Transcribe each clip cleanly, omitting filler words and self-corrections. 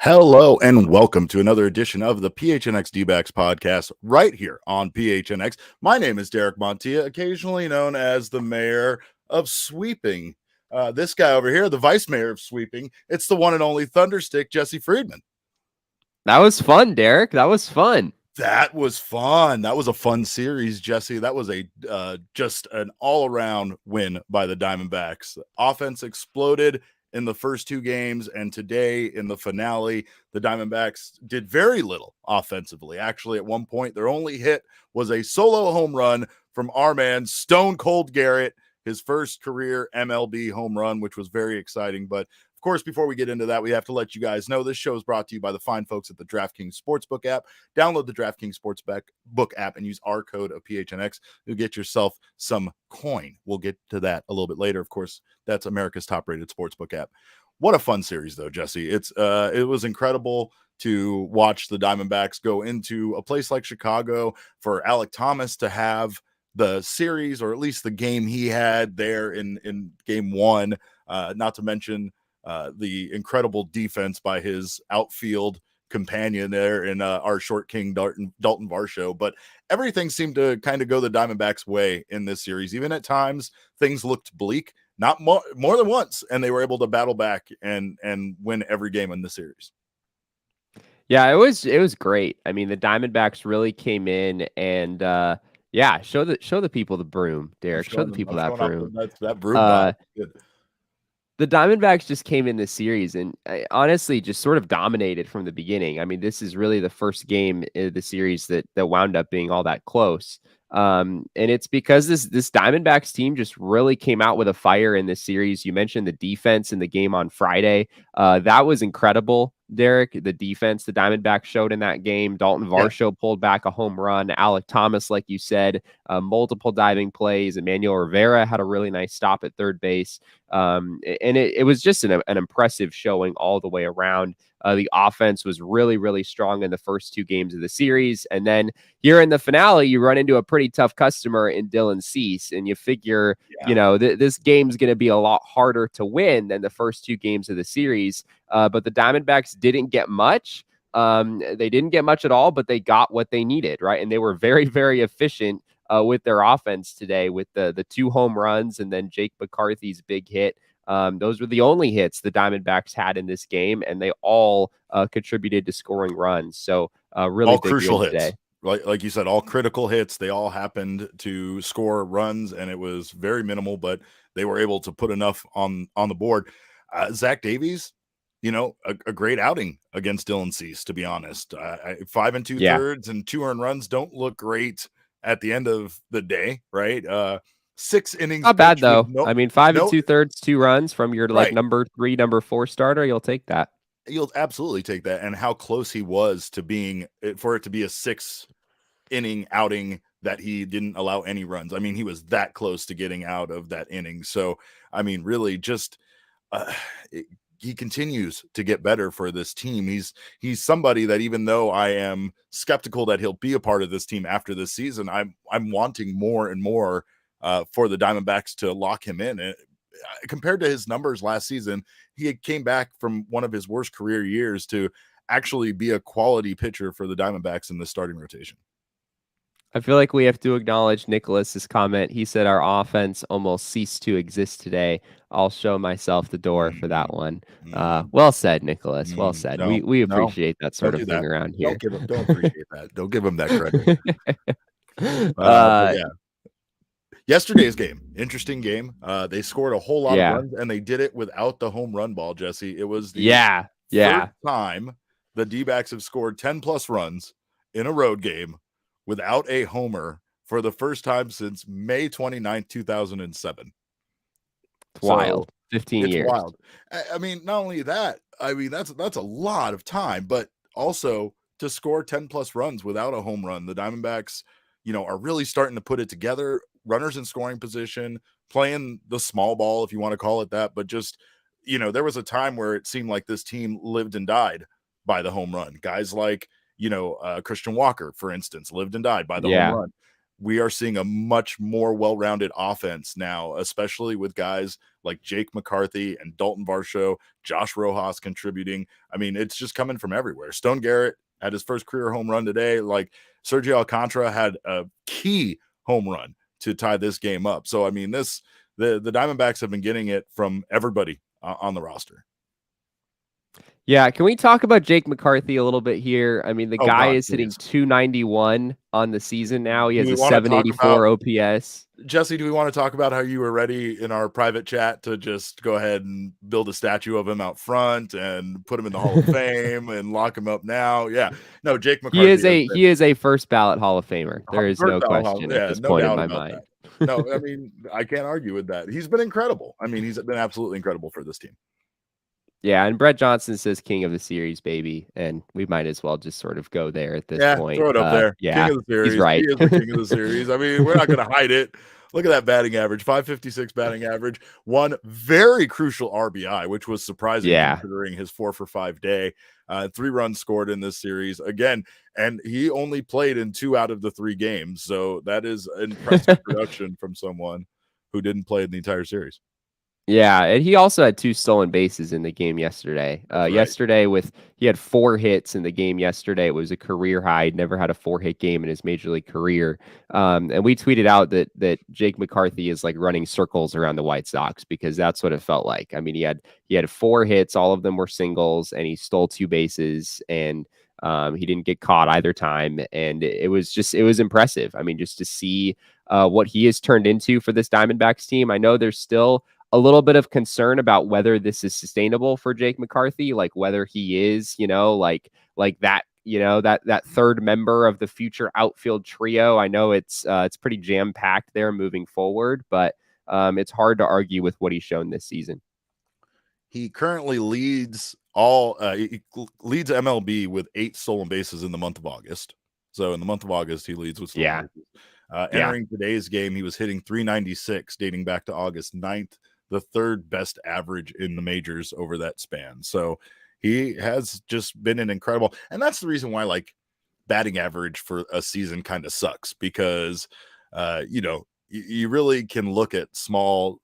Hello and welcome to another edition of the PHNX D-backs podcast right here on PHNX. My name is Derek Montilla, occasionally known as the mayor of sweeping. This guy over here, the vice mayor of sweeping, it's the one and only Thunderstick, Jesse Friedman. That was fun, Derek. That was fun. That was fun. That was a fun series, Jesse. That was a just an all-around win by the Diamondbacks. Offense exploded in the first two games, and today in the finale, the Diamondbacks did very little offensively. Actually, at one point, their only hit was a solo home run from our man, Stone Cold Garrett, his first career MLB home run, which was very exciting. But of course, before we get into that, we have to let you guys know this show is brought to you by the fine folks at the DraftKings Sportsbook app. Download the DraftKings Sportsbook app and use our code of PHNX. You'll get yourself some coin. We'll get to that a little bit later. Of course, that's America's top-rated sportsbook app. What a fun series, though, Jesse. It was incredible to watch the Diamondbacks go into a place like Chicago, for Alek Thomas to have the series, or at least the game he had there in game one, not to mention the incredible defense by his outfield companion there in our short king Dalton Varsho. But everything seemed to kind of go the Diamondbacks' way in this series. Even at times, things looked bleak, not more than once, and they were able to battle back and win every game in the series. Yeah, it was great. I mean, the Diamondbacks really came in and show the people the broom, Derek. Show the people that broom. That broom. The Diamondbacks just came in this series and honestly just sort of dominated from the beginning. I mean, this is really the first game in the series that wound up being all that close. And it's because this Diamondbacks team just really came out with a fire in this series. You mentioned the defense in the game on Friday. That was incredible, Derek. The defense the Diamondbacks showed in that game. Dalton Varsho pulled back a home run. Alek Thomas, like you said, multiple diving plays. Emmanuel Rivera had a really nice stop at third base. And it was just an impressive showing all the way around. The offense was really, really strong in the first two games of the series. And then here in the finale, you run into a pretty tough customer in Dylan Cease. And you figure, this game's going to be a lot harder to win than the first two games of the series. But the Diamondbacks didn't get much. They didn't get much at all, but they got what they needed, right? And they were very, very efficient with their offense today with the two home runs and then Jake McCarthy's big hit. Those were the only hits the Diamondbacks had in this game, and they all contributed to scoring runs. So really all big crucial win hits. Today. Like you said, all critical hits. They all happened to score runs, and it was very minimal, but they were able to put enough on the board. Zach Davies, a great outing against Dylan Cease, to be honest. 5 2/3 and 2 earned runs don't look great at the end of the day, right? 6 innings. Not bad, though. 5 2/3, 2 runs from your number 3, number 4 starter. You'll take that. You'll absolutely take that. And how close he was to being, for it to be a 6-inning outing that he didn't allow any runs. I mean, he was that close to getting out of that inning. So, I mean, really just he continues to get better for this team. He's somebody that, even though I am skeptical that he'll be a part of this team after this season, I'm wanting more and more for the Diamondbacks to lock him in. And compared to his numbers last season, he came back from one of his worst career years to actually be a quality pitcher for the Diamondbacks in the starting rotation. I feel like we have to acknowledge Nicholas's comment. He said our offense almost ceased to exist today. I'll show myself the door for that one. Well said, Nicholas. Well said. We appreciate that sort of thing around here. Don't appreciate that. Don't give him that credit. Yeah. Yesterday's game, interesting game. They scored a whole lot of runs, and they did it without the home run ball, Jesse. It was the third time the D-backs have scored 10-plus runs in a road game without a homer for the first time since May 29th, 2007. It's wild. 15 years. Wild. I mean, not only that, that's a lot of time, but also to score 10-plus runs without a home run. The Diamondbacks, are really starting to put it together. Runners in scoring position, playing the small ball, if you want to call it that. But just, there was a time where it seemed like this team lived and died by the home run. Guys like, Christian Walker, for instance, lived and died by the home run. we are seeing a much more well-rounded offense now, especially with guys like Jake McCarthy and Dalton Varsho, Josh Rojas contributing. I mean, it's just coming from everywhere. Stone Garrett had his first career home run today. Like Sergio Alcantara had a key home run to tie this game up. So, I mean, the Diamondbacks have been getting it from everybody on the roster. Yeah, can we talk about Jake McCarthy a little bit here? I mean, the guy is hitting 291 on the season now. He has a 784 OPS. Jesse, do we want to talk about how you were ready in our private chat to just go ahead and build a statue of him out front and put him in the Hall of Fame and lock him up now? Yeah. No, Jake McCarthy. He is a first ballot Hall of Famer. There is no question at this point in my mind. No, I mean, I can't argue with that. He's been incredible. I mean, he's been absolutely incredible for this team. Yeah, and Brett Johnson says king of the series, baby. And we might as well just sort of go there at this point. Throw it up there. Yeah, king of the series. He's right. He is the king of the series. I mean, we're not going to hide it. Look at that batting average, 556 batting average, one very crucial RBI, which was surprising considering his 4-for-5 day. 3 runs scored in this series again, and he only played in 2 out of the 3 games. So that is impressive production from someone who didn't play in the entire series. Yeah, and he also had 2 stolen bases in the game yesterday. Yesterday, he had 4 hits in the game yesterday. It was a career high. He'd never had a 4-hit game in his major league career. And we tweeted out that Jake McCarthy is like running circles around the White Sox because that's what it felt like. I mean, he had 4 hits, all of them were singles, and he stole 2 bases, and he didn't get caught either time. And it was impressive. I mean, just to see what he has turned into for this Diamondbacks team. I know there's still a little bit of concern about whether this is sustainable for Jake McCarthy, like whether he is, like that, that third member of the future outfield trio. I know it's pretty jam packed there moving forward, but it's hard to argue with what he's shown this season. He currently leads MLB with 8 stolen bases in the month of August. So in the month of August, he leads with stolen bases. Entering today's game, he was hitting 396 dating back to August 9th. The 3rd best average in the majors over that span. So he has just been an incredible, and that's the reason why like batting average for a season kind of sucks because, you really can look at small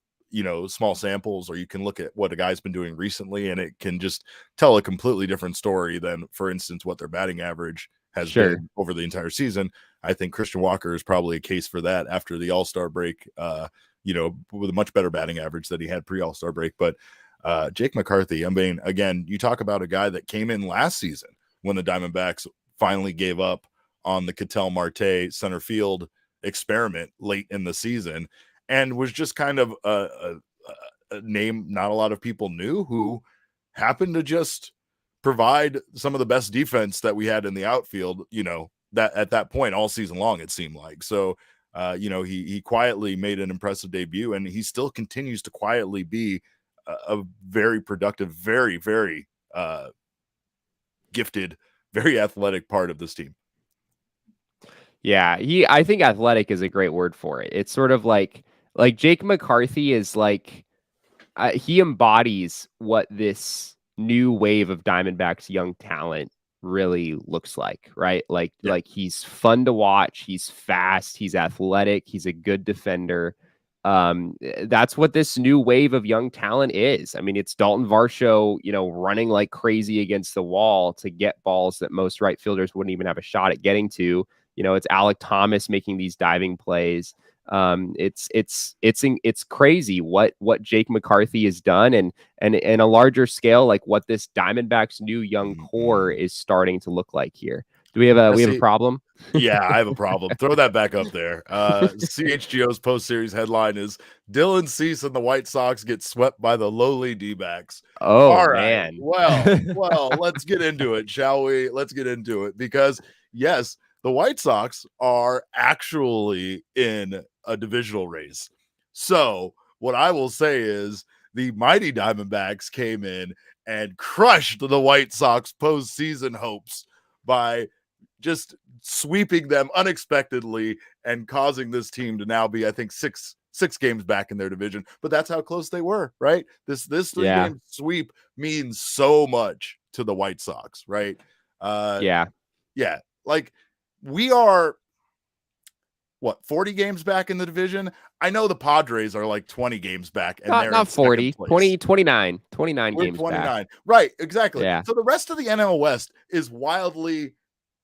samples, or you can look at what a guy's been doing recently, and it can just tell a completely different story than, for instance, what their batting average has been over the entire season. I think Christian Walker is probably a case for that after the All-Star break, with a much better batting average that he had pre-All-Star break. But Jake McCarthy, I mean, again, you talk about a guy that came in last season when the Diamondbacks finally gave up on the Ketel Marte center field experiment late in the season and was just kind of a name not a lot of people knew, who happened to just provide some of the best defense that we had in the outfield, that at that point all season long, it seemed like. So he quietly made an impressive debut, and he still continues to quietly be a very productive, very, very gifted, very athletic part of this team. Yeah, I think athletic is a great word for it. It's sort of like Jake McCarthy is like he embodies what this new wave of Diamondbacks young talent really looks like, right? Like he's fun to watch, he's fast, he's athletic, he's a good defender. That's what this new wave of young talent is. I mean, it's Dalton Varsho, running like crazy against the wall to get balls that most right fielders wouldn't even have a shot at getting to. It's Alec Thomas making these diving plays. It's crazy what Jake McCarthy has done, and a larger scale, like what this Diamondbacks new young core is starting to look like here. Do we have a problem? Yeah, I have a problem. Throw that back up there. CHGO's post-series headline is Dylan Cease and the White Sox get swept by the lowly D-backs. Oh, all right. Man. Well, let's get into it, shall we? Let's get into it because, yes, the White Sox are actually in a divisional race. So what I will say is the mighty Diamondbacks came in and crushed the White Sox postseason hopes by just sweeping them unexpectedly and causing this team to now be, I think, six games back in their division. But that's how close they were, right? This 3-game sweep means so much to the White Sox, right? Yeah. Like we are what, 40 games back in the division? I know the Padres are like 20 games back and they're in Not second 40, place. 20, 29, 29 We're games back. 29. Right, exactly. Yeah. So the rest of the NL West is wildly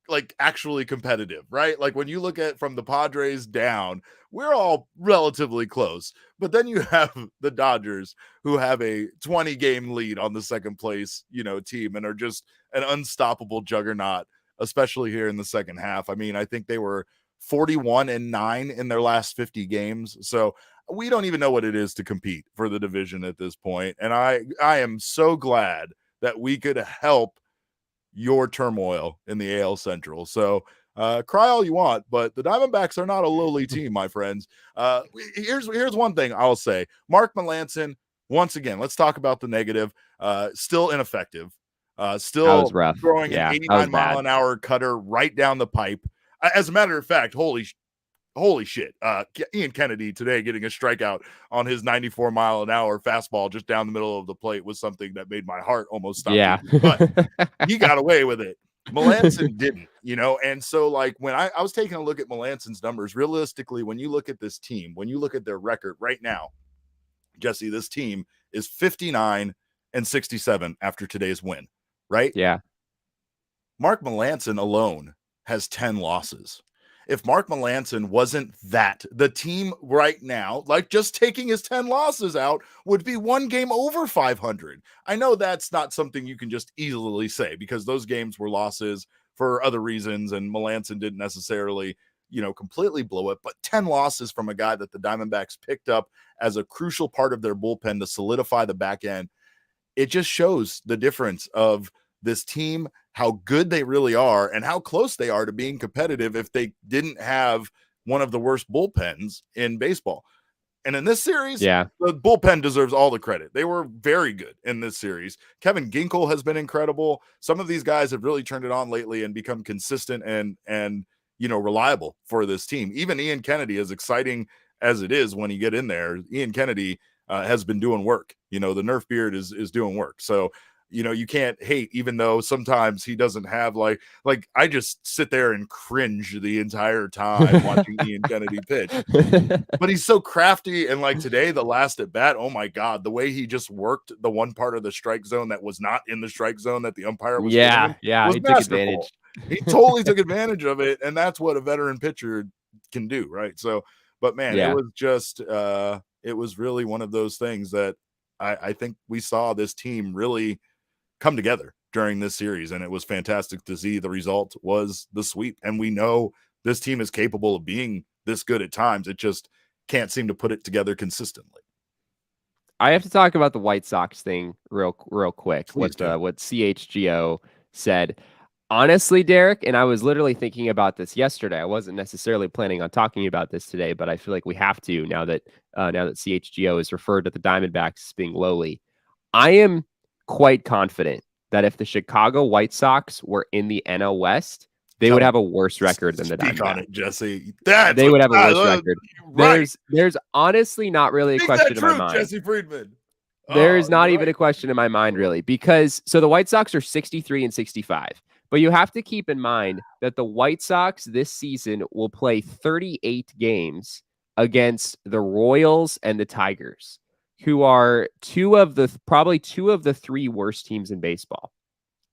like actually competitive, right? Like when you look at from the Padres down, we're all relatively close. But then you have the Dodgers who have a 20 game lead on the second place, team and are just an unstoppable juggernaut, especially here in the second half. I mean, I think they were 41-9 in their last 50 games. So we don't even know what it is to compete for the division at this point. And I am so glad that we could help your turmoil in the AL Central. So cry all you want, but the Diamondbacks are not a lowly team, my friends. Here's one thing I'll say. Mark Melancon, once again, let's talk about the negative. Still ineffective. That was Still rough. throwing an Yeah, that was 89 bad. mile an hour cutter right down the pipe. As a matter of fact, holy shit. Ian Kennedy today getting a strikeout on his 94 mile an hour fastball just down the middle of the plate was something that made my heart almost stop beating. But he got away with it. Melanson didn't, and so like when I was taking a look at Melanson's numbers, realistically, when you look at this team, when you look at their record right now, Jesse, this team is 59-67 after today's win, right? Yeah. Mark Melancon alone has 10 losses. If Mark Melancon wasn't that, the team right now, like just taking his 10 losses out, would be one game over 500. I know that's not something you can just easily say because those games were losses for other reasons, and Melancon didn't necessarily, completely blow it. But 10 losses from a guy that the Diamondbacks picked up as a crucial part of their bullpen to solidify the back end, it just shows the difference of this team, how good they really are and how close they are to being competitive if they didn't have one of the worst bullpens in baseball. And in this series, Yeah. the bullpen deserves all the credit. They were very good in this series. Kevin Ginkel has been incredible. Some of these guys have really turned it on lately and become consistent and reliable for this team. Even Ian Kennedy, as exciting as it is when you get in there, Ian Kennedy has been doing work. The Nerf beard is doing work. So you can't hate, even though sometimes he doesn't have like I just sit there and cringe the entire time watching Ian Kennedy pitch. But he's so crafty. And like today, the last at bat, oh my God, the way he just worked the one part of the strike zone that was not in the strike zone that the umpire was giving him was he masterful. took advantage. He totally took advantage of it. And that's what a veteran pitcher can do. Right. So, but man, it was just, it was really one of those things that I think we saw this team really come together during this series, and it was fantastic to see. The result was the sweep, and we know this team is capable of being this good at times. It just can't seem to put it together consistently. I have to talk about the White Sox thing real quick. Please What CHGO said. Honestly, Derek, and I was literally thinking about this yesterday. I wasn't necessarily planning on talking about this today, but I feel like we have to now that CHGO has referred to the Diamondbacks as being lowly. I am quite confident that if the Chicago White Sox were in the NL West, they would have a worse record than the Diamondbacks. Speak on it, Jesse. They would have a worse record. Right. There's honestly not really a question in my mind. Jesse Friedman. There's not even a question in my mind, really, because so the White Sox are 63-65. But you have to keep in mind that the White Sox this season will play 38 games against the Royals and the Tigers, who are probably two of the three worst teams in baseball.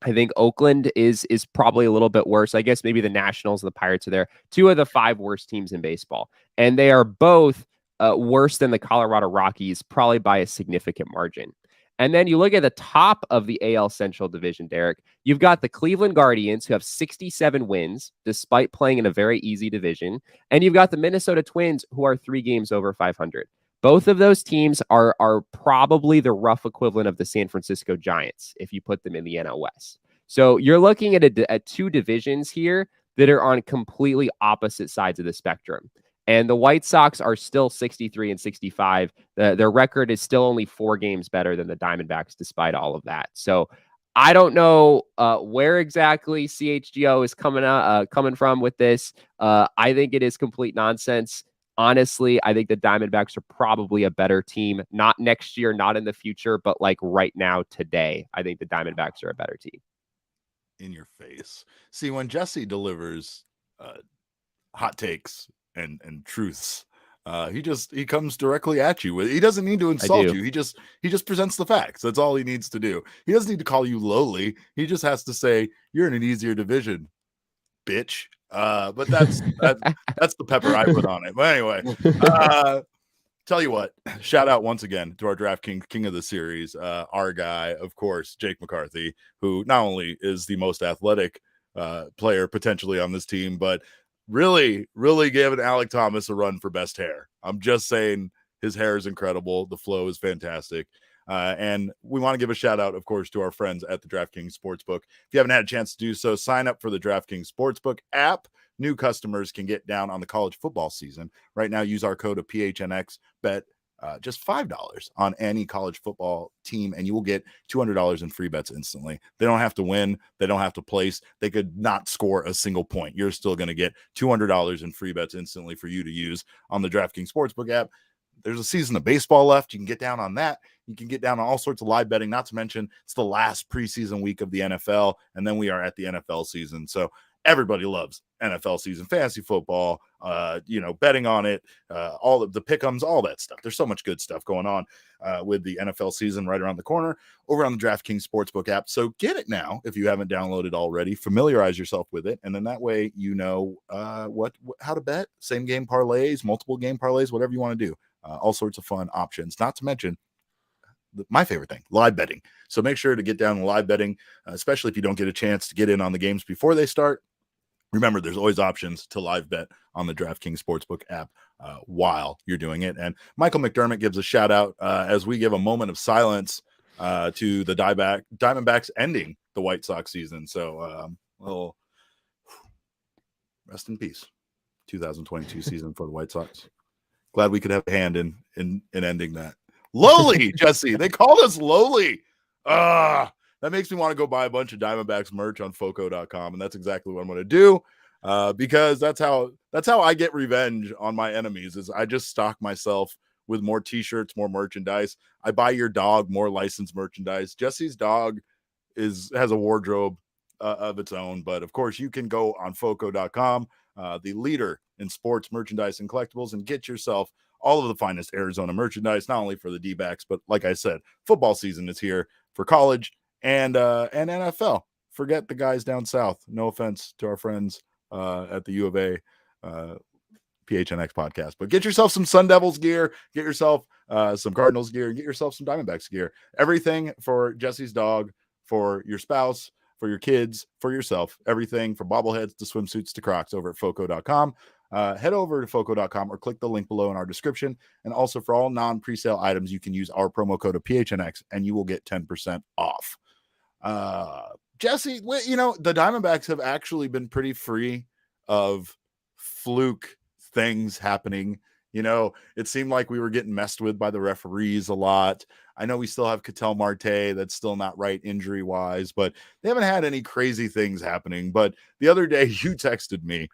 I think Oakland is probably a little bit worse. I guess maybe the Nationals and the Pirates are there. Two of the five worst teams in baseball. And they are both worse than the Colorado Rockies, probably by a significant margin. And then you look at the top of the AL Central Division, Derek. You've got the Cleveland Guardians, who have 67 wins, despite playing in a very easy division. And you've got the Minnesota Twins, who are 3 games over 500. Both of those teams are probably the rough equivalent of the San Francisco Giants, if you put them in the NL West. So you're looking at two divisions here that are on completely opposite sides of the spectrum. And the White Sox are still 63-65. Their record is still only 4 games better than the Diamondbacks, despite all of that. So I don't know where exactly CHGO is coming from with this. I think it is complete nonsense. Honestly, I think the Diamondbacks are probably a better team. Not next year, not in the future, but like right now, today, I think the Diamondbacks are a better team. In your face. See, when Jesse delivers hot takes and truths. He comes directly at you. He doesn't need to insult do. you. He just presents the facts. That's all he needs to do. He doesn't need to call you lowly. He just has to say you're in an easier division, bitch. But that's the pepper I put on it. But anyway, tell you what, shout out once again to our DraftKings King of the Series, our guy, of course, Jake McCarthy, who not only is the most athletic player potentially on this team, but really giving Alec Thomas a run for best hair. I'm just saying his hair is incredible. The flow is fantastic. And we want to give a shout out, of course, to our friends at the DraftKings Sportsbook. If you haven't had a chance to do so, sign up for the DraftKings Sportsbook app. New customers can get down on the college football season. Right now, use our code of PHNX, bet just $5 on any college football team, and you will get $200 in free bets instantly. They don't have to win. They don't have to place. They could not score a single point. You're still going to get $200 in free bets instantly for you to use on the DraftKings Sportsbook app. There's a season of baseball left. You can get down on that. You can get down on all sorts of live betting, not to mention it's the last preseason week of the NFL, and then we are at the NFL season. So everybody loves NFL season, fantasy football, betting on it, all of the pick'ems, all that stuff. There's so much good stuff going on with the NFL season right around the corner over on the DraftKings Sportsbook app. So get it now if you haven't downloaded already. Familiarize yourself with it, and then that way you know how to bet. Same game parlays, multiple game parlays, whatever you want to do. All sorts of fun options. Not to mention my favorite thing, live betting. So make sure to get down to live betting, especially if you don't get a chance to get in on the games before they start. Remember, there's always options to live bet on the DraftKings Sportsbook app while you're doing it. And Michael McDermott gives a shout out as we give a moment of silence to the Diamondbacks ending the White Sox season. So, well, rest in peace, 2022 season for the White Sox. Glad we could have a hand in ending that. Lowly, Jesse. They called us lowly. That makes me want to go buy a bunch of Diamondbacks merch on Foco.com, and that's exactly what I'm going to do because that's how I get revenge on my enemies. Is I just stock myself with more T-shirts, more merchandise. I buy your dog more licensed merchandise. Jesse's dog has a wardrobe of its own, but of course you can go on Foco.com, the leader in sports merchandise and collectibles, and get yourself all of the finest Arizona merchandise, not only for the D-backs, but like I said, football season is here for college and NFL. Forget the guys down south. No offense to our friends at the U of A PHNX podcast, but get yourself some Sun Devils gear, get yourself some Cardinals gear, and get yourself some Diamondbacks gear. Everything for Jesse's dog, for your spouse, for your kids, for yourself. Everything from bobbleheads to swimsuits to Crocs over at Foco.com. Head over to Foco.com or click the link below in our description. And also for all non-presale items, you can use our promo code of PHNX and you will get 10% off. Jesse, the Diamondbacks have actually been pretty free of fluke things happening. It seemed like we were getting messed with by the referees a lot. I know we still have Ketel Marte that's still not right injury-wise, but they haven't had any crazy things happening. But the other day, you texted me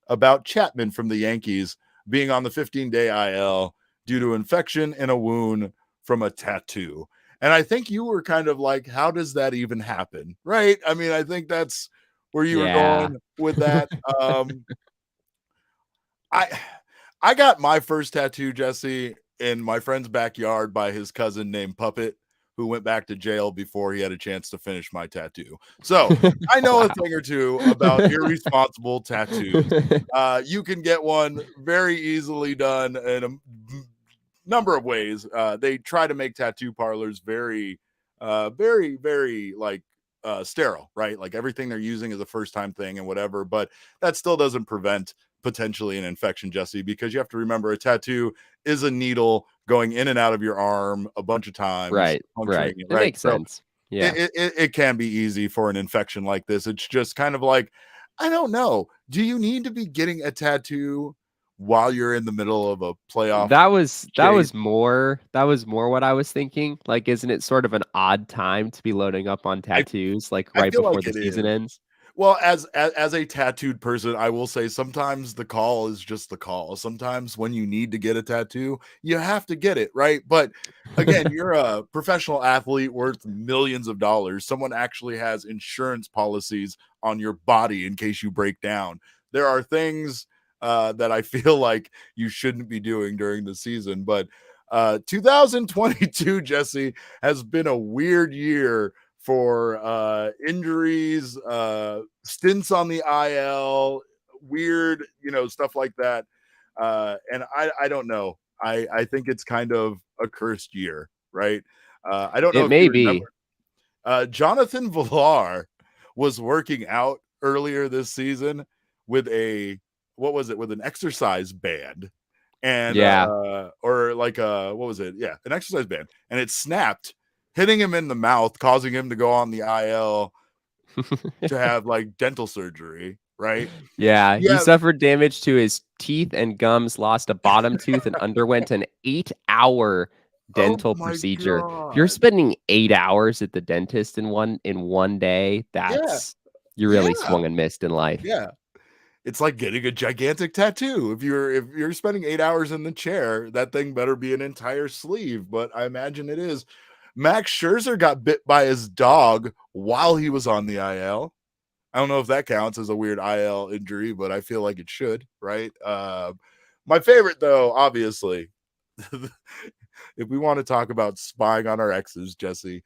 about Chapman from the Yankees being on the 15-day IL due to infection in a wound from a tattoo. And I think you were kind of like, how does that even happen? Right? I mean, I think that's where you were going with that. I got my first tattoo, Jesse, in my friend's backyard by his cousin named Puppet, who went back to jail before he had a chance to finish my tattoo. So I know a thing or two about irresponsible tattoos. You can get one very easily done in a number of ways. They try to make tattoo parlors very sterile, right? Like everything they're using is a first time thing and whatever, but that still doesn't prevent potentially an infection, Jesse, because you have to remember a tattoo is a needle going in and out of your arm a bunch of times. Right. It makes sense. Yeah. It can be easy for an infection like this. It's just kind of like, I don't know. Do you need to be getting a tattoo while you're in the middle of a playoff? That was more what I was thinking. Like, isn't it sort of an odd time to be loading up on tattoos, right before the season ends? Well, as a tattooed person, I will say sometimes the call is just the call. Sometimes when you need to get a tattoo, you have to get it, right? But again, you're a professional athlete worth millions of dollars. Someone actually has insurance policies on your body in case you break down. There are things that I feel like you shouldn't be doing during the season. But 2022, Jesse, has been a weird year for injuries, stints on the IL, weird, stuff like that. And I don't know. I think it's kind of a cursed year, right? I don't know It if may you be. remember. Jonathan Villar was working out earlier this season with with an exercise band, and Yeah. or like what was it? Yeah, an exercise band, and it snapped, hitting him in the mouth, causing him to go on the IL to have like dental surgery, right? Yeah, he Yeah. suffered damage to his teeth and gums, lost a bottom tooth, and underwent an 8-hour Oh dental my procedure. If you're god. spending 8 hours at the dentist in one day, Yeah. you really Yeah. swung and missed in life. Yeah. It's like getting a gigantic tattoo. If you're spending 8 hours in the chair, that thing better be an entire sleeve. But I imagine it is. Max Scherzer got bit by his dog while he was on the IL. I don't know if that counts as a weird IL injury, but I feel like it should, right? My favorite, though, obviously, if we want to talk about spying on our exes, Jesse,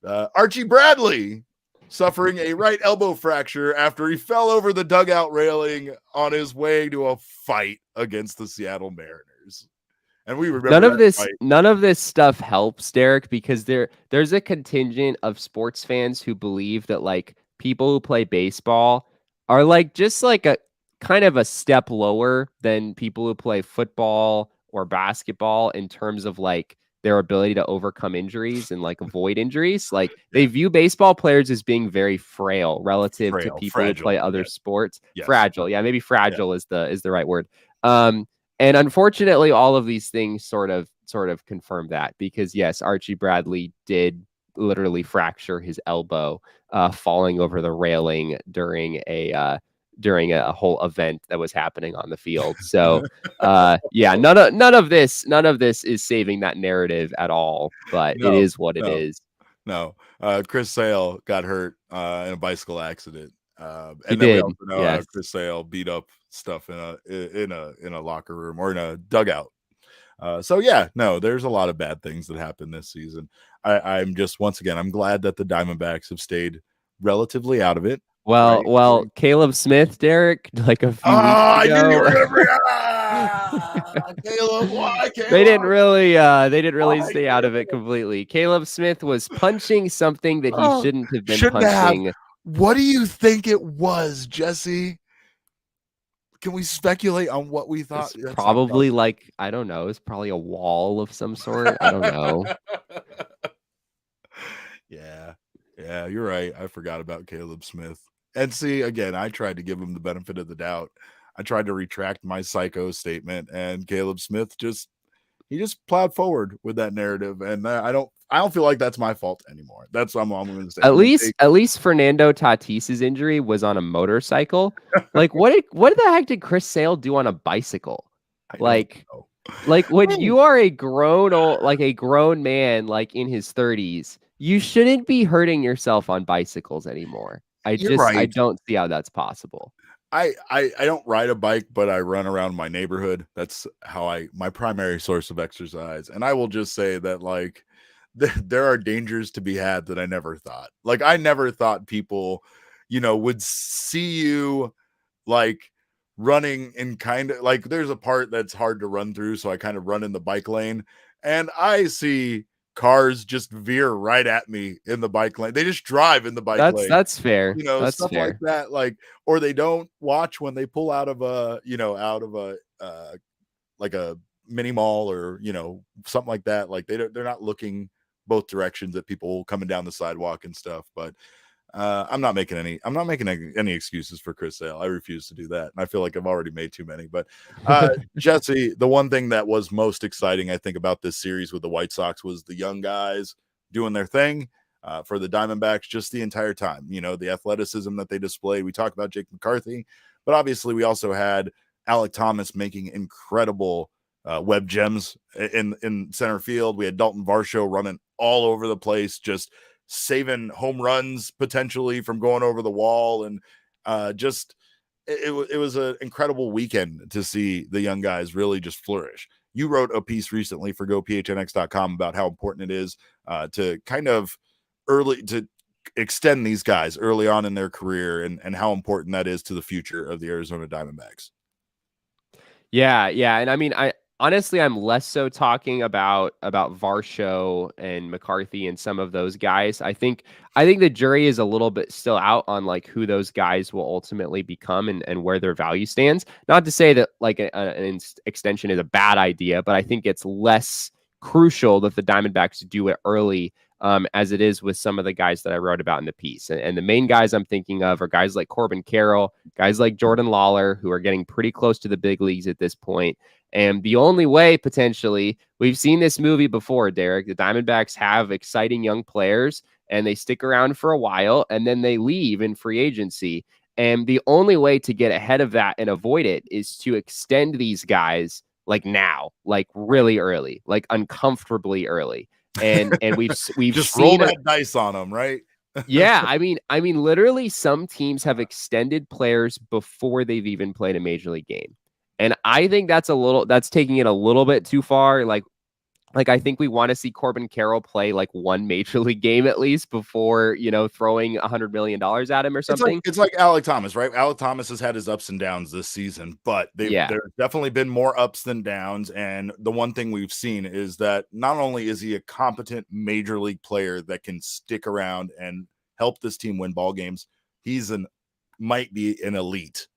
Archie Bradley suffering a right elbow fracture after he fell over the dugout railing on his way to a fight against the Seattle Mariners. And we remember that fight. None of this stuff helps, Derek, because there's a contingent of sports fans who believe that like people who play baseball are like just like a kind of a step lower than people who play football or basketball in terms of like their ability to overcome injuries and like avoid injuries. Like they Yeah, view baseball players as being very frail relative to frail, people who play fragile. other Yes, sports. yes, Fragile. Yeah, maybe yeah. fragile is the right word. Um, and unfortunately, all of these things sort of confirm that because yes, Archie Bradley did literally fracture his elbow falling over the railing during a whole event that was happening on the field. So yeah, none of this is saving that narrative at all, but it No, is what it no, is. no. Chris Sale got hurt in a bicycle accident. He And then we did. also know Yes. Chris Sale beat up stuff in a locker room or in a dugout. So yeah, no, there's a lot of bad things that happened this season. I'm just once again, I'm glad that the Diamondbacks have stayed relatively out of it. Right? Well, Caleb Smith, Derek, like a few weeks I knew you ago. were gonna bring Caleb. Why, They didn't Caleb? really Why, stay out of it Caleb? completely. Caleb Smith was punching something that he Oh, shouldn't have been shouldn't have. punching. What do you think it was, Jesse? Can we speculate on what we thought? It's That's not probably like, I don't know, it's probably a wall of some sort. I don't know. Yeah. Yeah, you're right. I forgot about Caleb Smith. And see, again, I tried to give him the benefit of the doubt. I tried to retract my psycho statement, and Caleb Smith he just plowed forward with that narrative. And I don't feel like that's my fault anymore. That's what I'm going to say. I'm going to take. At least Fernando Tatis's injury was on a motorcycle. Like what the heck did Chris Sale do on a bicycle? I don't Like know. when Hey, you are a grown man like in his 30s, you shouldn't be hurting yourself on bicycles anymore. you're I right. don't see how that's possible. I don't ride a bike, but I run around my neighborhood. That's how my primary source of exercise. And I will just say that like there are dangers to be had that I never thought. Like I never thought people, would see you like running in kind of like there's a part that's hard to run through, so I kind of run in the bike lane and I see cars just veer right at me in the bike lane. They just drive in the bike lane, That's fair. That's stuff like fair. that, like, or they don't watch when they pull out of a like a mini mall or something like that. Like they're not looking both directions at people coming down the sidewalk and stuff. But I'm not making any excuses for Chris Sale. I refuse to do that, and I feel like I've already made too many. But Jesse, the one thing that was most exciting, I think, about this series with the White Sox was the young guys doing their thing. For the Diamondbacks, just the entire time, the athleticism that they displayed. We talked about Jake McCarthy, but obviously we also had Alec Thomas making incredible web gems in center field. We had Dalton Varsho running all over the place, just saving home runs potentially from going over the wall, and just it was an incredible weekend to see the young guys really just flourish. You wrote a piece recently for GoPHNX.com about how important it is to kind of early to extend these guys early on in their career, and how important that is to the future of the Arizona Diamondbacks. Yeah, yeah, and I mean, I honestly, I'm less so talking about Varsho and McCarthy and some of those guys. I think the jury is a little bit still out on like who those guys will ultimately become and where their value stands. Not to say that like an extension is a bad idea, but I think it's less crucial that the Diamondbacks do it early. As it is with some of the guys that I wrote about in the piece. And the main guys I'm thinking of are guys like Corbin Carroll, guys like Jordan Lawler, who are getting pretty close to the big leagues at this point. And the only way, potentially, we've seen this movie before, Derek. The Diamondbacks have exciting young players and they stick around for a while and then they leave in free agency. And the only way to get ahead of that and avoid it is to extend these guys like now, like really early, like uncomfortably early. And we've just roll seen that dice on them, right? yeah, I mean, literally, some teams have extended players before they've even played a major league game, and I think that's taking it a little bit too far. Like I think we want to see Corbin Carroll play like one major league game at least before throwing $100 million at him or something. It's like Alec Thomas, right? Alec Thomas has had his ups and downs this season, but Yeah, there's definitely been more ups than downs. And the one thing we've seen is that not only is he a competent major league player that can stick around and help this team win ball games, might be an elite,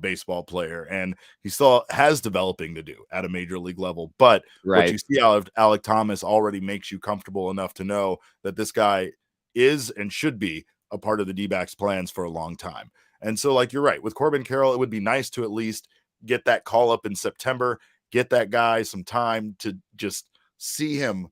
baseball player, and he still has developing to do at a major league level. But what right. you see out of Alec Thomas already makes you comfortable enough to know that this guy is and should be a part of the D-backs plans for a long time. And so, like, you're right, with Corbin Carroll, it would be nice to at least get that call up in September, get that guy some time to just see him,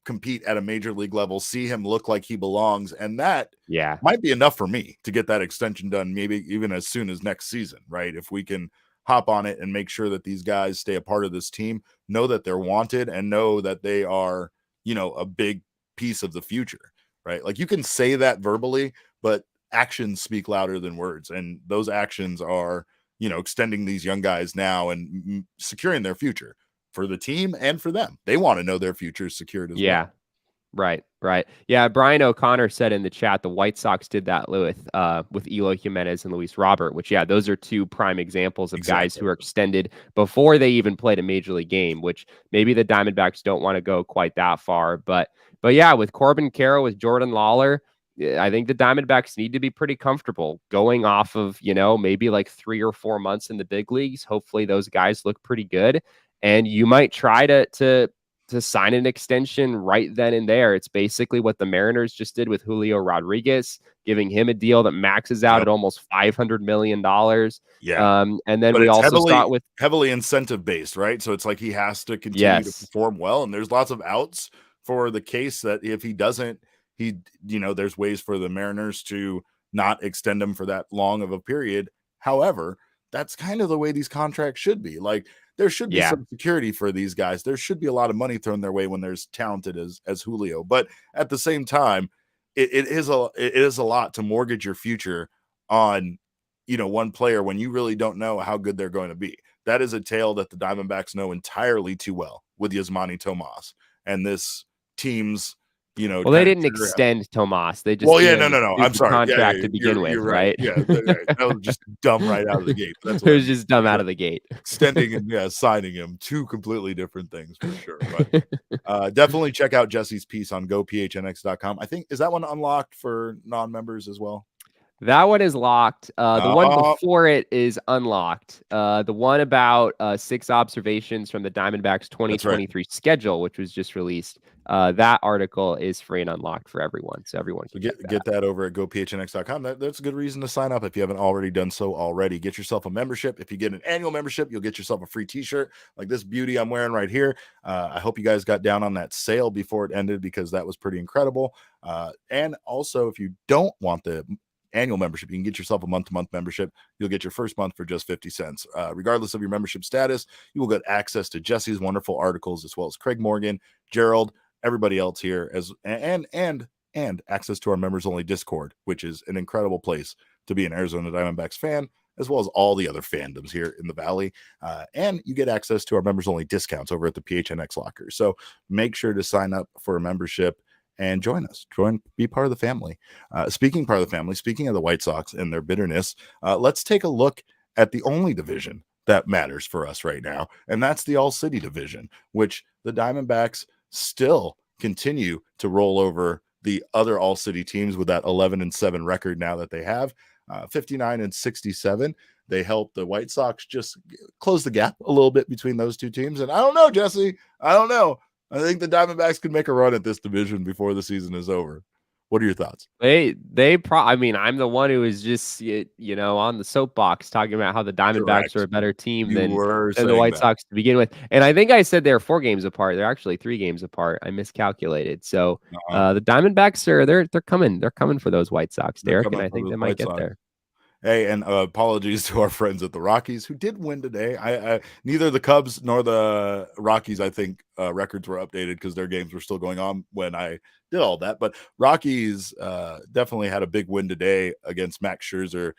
compete at a major league level, see him look like he belongs. And that Yeah, might be enough for me to get that extension done, maybe even as soon as next season, right? If we can hop on it and make sure that these guys stay a part of this team, know that they're wanted, and know that they are, a big piece of the future, right? Like, you can say that verbally, but actions speak louder than words. And those actions are, extending these young guys now and securing their future for the team and for them. They want to know their future is secured as yeah. well. Right, right. Yeah, Brian O'Connor said in the chat the White Sox did that with Eloy Jimenez and Luis Robert, which those are two prime examples of guys Exactly. who are extended before they even played a major league game, which maybe the Diamondbacks don't want to go quite that far. But yeah, with Corbin Carroll, with Jordan Lawler, I think the Diamondbacks need to be pretty comfortable going off of, maybe like 3 or 4 months in the big leagues. Hopefully those guys look pretty good. And you might try to sign an extension right then and there. It's basically what the Mariners just did with Julio Rodriguez, giving him a deal that maxes out Yep. at almost $500 million. Yeah. And then But we it's also saw it with heavily incentive based, right? So it's like he has to continue to yes, perform well, and there's lots of outs for the case that if he doesn't, there's ways for the Mariners to not extend him for that long of a period. However, that's kind of the way these contracts should be. Like, there should be yeah, some security for these guys. There should be a lot of money thrown their way when there's talented as Julio. But at the same time, it is a lot to mortgage your future on one player when you really don't know how good they're going to be. That is a tale that the Diamondbacks know entirely too well with Yasmani Tomas and this team's, well, they kind of didn't trigger. extend Tomas. They just Well, yeah, gave him no, the no, no. I'm stupid sorry. Yeah, yeah, contract to begin you're with, right. right? Yeah, right. That was just dumb right out of the gate. That's It what I was mean. just dumb out Yeah, of the gate. extending and signing him, two completely different things for sure. But definitely check out Jesse's piece on gophnx.com. I think, is that one unlocked for non-members as well? That one is locked. The one Uh, before it is unlocked. The one about 6 observations from the Diamondbacks that's right. 2023 schedule, which was just released. That article is free and unlocked for everyone, so everyone So can check that get out. that over at gophnx.com. That's a good reason to sign up if you haven't already done so already. Get yourself a membership. If you get an annual membership, you'll get yourself a free t-shirt like this beauty I'm wearing right here. I hope you guys got down on that sale before it ended, because that was pretty incredible. And also, if you don't want the annual membership, you can get yourself a month-to-month membership. You'll get your first month for just 50 cents. Regardless of your membership status, you will get access to Jesse's wonderful articles, as well as Craig Morgan, Gerald, everybody else here, and access to our members only Discord, which is an incredible place to be an Arizona Diamondbacks fan, as well as all the other fandoms here in the Valley. And you get access to our members-only discounts over at the PHNX Locker. So make sure to sign up for a membership and join us. Be part of the family. Speaking of the White Sox and their bitterness, let's take a look at the only division that matters for us right now, and that's the AllCity division, which the Diamondbacks still continue to roll over the other AllCity teams with that 11-7 record now that they have, 59-67. They helped the White Sox just close the gap a little bit between those two teams. And I don't know, Jesse. I don't know. I think the Diamondbacks could make a run at this division before the season is over. What are your thoughts? I mean, I'm the one who is just, on the soapbox talking about how the Diamondbacks are a better team than the White Sox to begin with. And I think I said they're 4 games apart. They're actually 3 games apart. I miscalculated. So the Diamondbacks they're coming for those White Sox, Derek, and I think they might get there. Hey, and apologies to our friends at the Rockies who did win today. I neither the Cubs nor the Rockies, I think, records were updated because their games were still going on when I did all that. But Rockies definitely had a big win today against Max Scherzer,